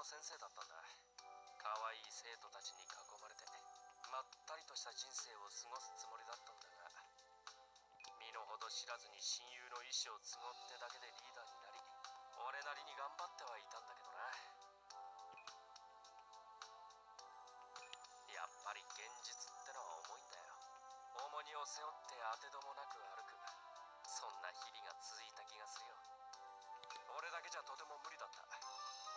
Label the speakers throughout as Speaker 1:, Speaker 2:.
Speaker 1: 先生だったんだ。可愛い生徒たちに囲まれてまったりとした人生を過ごすつもりだったんだが、身の程知らずに親友の意思を継ごってだけでリーダーになり、俺なりに頑張ってはいたんだけどな。やっぱり現実ってのは重いんだよ。重荷を背負って当てどもなく歩く、そんな日々が続いた気がするよ。俺だけじゃとても無理だった。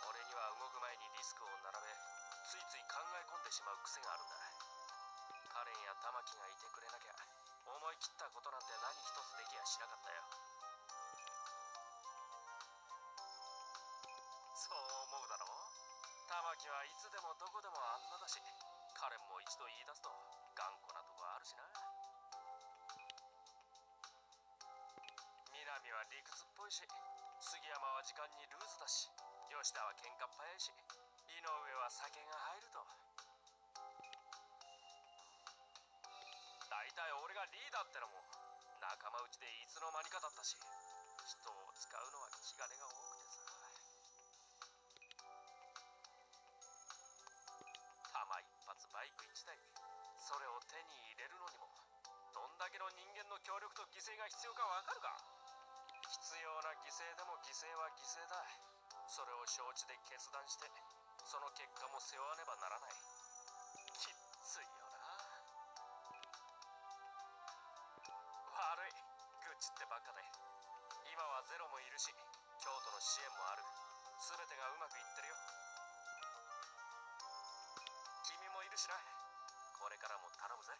Speaker 1: 俺には動く前にリスクを並べ、ついつい考え込んでしまう癖があるんだ。カレンや玉木がいてくれなきゃ、思い切ったことなんて何一つできやしなかったよ。そう思うだろう。玉木はいつでもどこでもあんなだし、カレンも一度言い出すと頑固なとこあるしな。南は理屈っぽいし、杉山は時間にルーズだし、吉田は喧嘩っ早いし、井上は酒が入ると。大体俺がリーダーってのも仲間内でいつの間にかだったし、人を使うのは気兼ねが多くてさ。弾一発バイク1台、それを手に入れるのにもどんだけの人間の協力と犠牲が必要かわかるか。必要な犠牲でも犠牲は犠牲だ。それを承知で決断して、その結果も背負わねばならない。きっついよな。悪い、愚痴ってばっかで。今はゼロもいるし、京都の支援もある。全てがうまくいってるよ。君もいるしな。これからも頼むぜ。